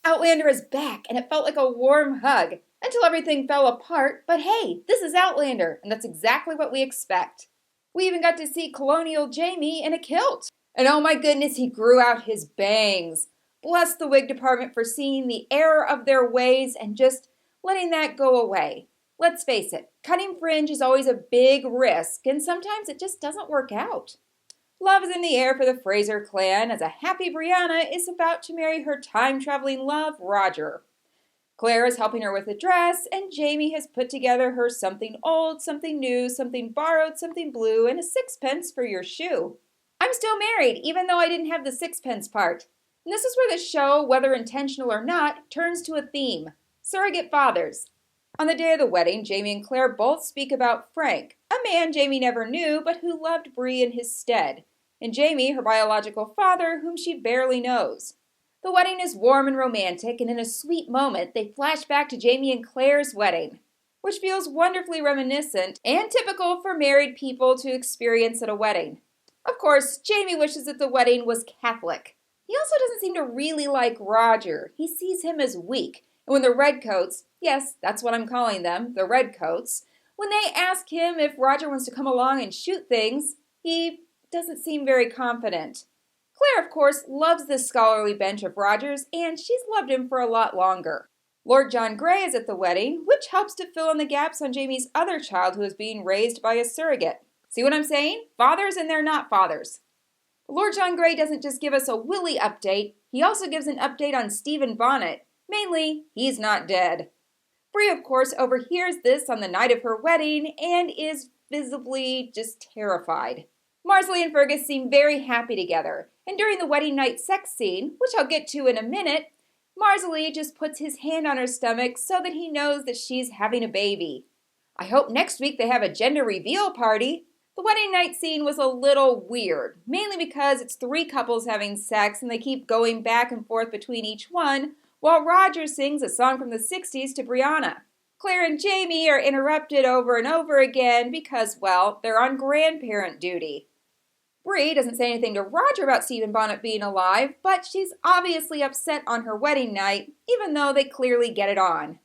Outlander is back, and it felt like a warm hug until everything fell apart. But hey, this is Outlander, and that's exactly what we expect. We even got to see Colonial Jamie in a kilt. And oh my goodness, he grew out his bangs. Bless the wig department for seeing the error of their ways and just letting that go away. Let's face it, cutting fringe is always a big risk, and sometimes it just doesn't work out. Love is in the air for the Fraser clan as a happy Brianna is about to marry her time-traveling love, Roger. Claire is helping her with a dress, and Jamie has put together her something old, something new, something borrowed, something blue, and a sixpence for your shoe. I'm still married, even though I didn't have the sixpence part. And this is where the show, whether intentional or not, turns to a theme: surrogate fathers. On the day of the wedding, Jamie and Claire both speak about Frank, a man Jamie never knew but who loved Bree in his stead, and Jamie, her biological father, whom she barely knows. The wedding is warm and romantic, and in a sweet moment, they flash back to Jamie and Claire's wedding, which feels wonderfully reminiscent and typical for married people to experience at a wedding. Of course, Jamie wishes that the wedding was Catholic. He also doesn't seem to really like Roger. He sees him as weak, and when the Redcoats, yes, that's what I'm calling them, the Redcoats, when they ask him if Roger wants to come along and shoot things, he doesn't seem very confident. Claire, of course, loves this scholarly bench of Roger's, and she's loved him for a lot longer. Lord John Grey is at the wedding, which helps to fill in the gaps on Jamie's other child who is being raised by a surrogate. See what I'm saying? Fathers and they're not fathers. But Lord John Grey doesn't just give us a Willie update, he also gives an update on Stephen Bonnet. Mainly, he's not dead. Bree, of course, overhears this on the night of her wedding and is visibly just terrified. Marsley and Fergus seem very happy together, and during the wedding night sex scene, which I'll get to in a minute, Marsley just puts his hand on her stomach so that he knows that she's having a baby. I hope next week they have a gender reveal party. The wedding night scene was a little weird, mainly because it's 3 couples having sex and they keep going back and forth between each one, while Roger sings a song from the 60s to Brianna. Claire and Jamie are interrupted over and over again because, well, they're on grandparent duty. Bree doesn't say anything to Roger about Stephen Bonnet being alive, but she's obviously upset on her wedding night, even though they clearly get it on.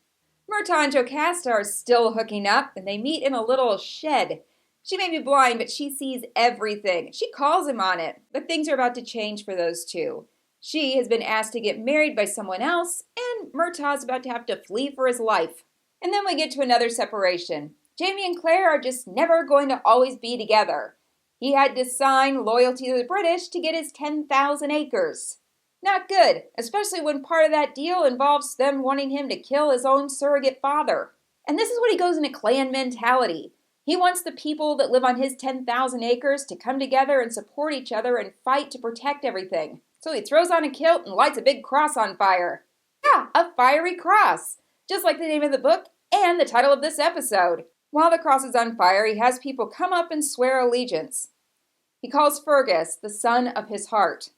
Murtaugh and Jocasta are still hooking up, and they meet in a little shed. She may be blind, but she sees everything. She calls him on it, but things are about to change for those two. She has been asked to get married by someone else, and Murtaugh's about to have to flee for his life. And then we get to another separation. Jamie and Claire are just never going to always be together. He had to sign loyalty to the British to get his 10,000 acres. Not good, especially when part of that deal involves them wanting him to kill his own surrogate father. And this is what he goes into clan mentality. He wants the people that live on his 10,000 acres to come together and support each other and fight to protect everything. So he throws on a kilt and lights a big cross on fire. Yeah, a fiery cross. Just like the name of the book and the title of this episode. While the cross is on fire, he has people come up and swear allegiance. He calls Fergus the son of his heart.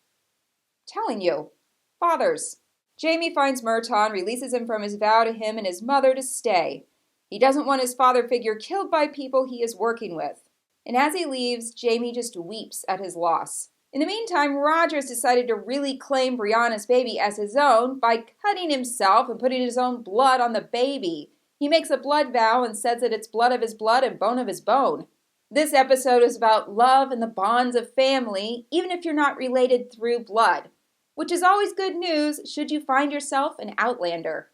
Telling you, fathers. Jamie finds Murtaugh and releases him from his vow to him and his mother to stay. He doesn't want his father figure killed by people he is working with. And as he leaves, Jamie just weeps at his loss. In the meantime, Roger's decided to really claim Brianna's baby as his own by cutting himself and putting his own blood on the baby. He makes a blood vow and says that it's blood of his blood and bone of his bone. This episode is about love and the bonds of family, even if you're not related through blood, which is always good news should you find yourself an Outlander.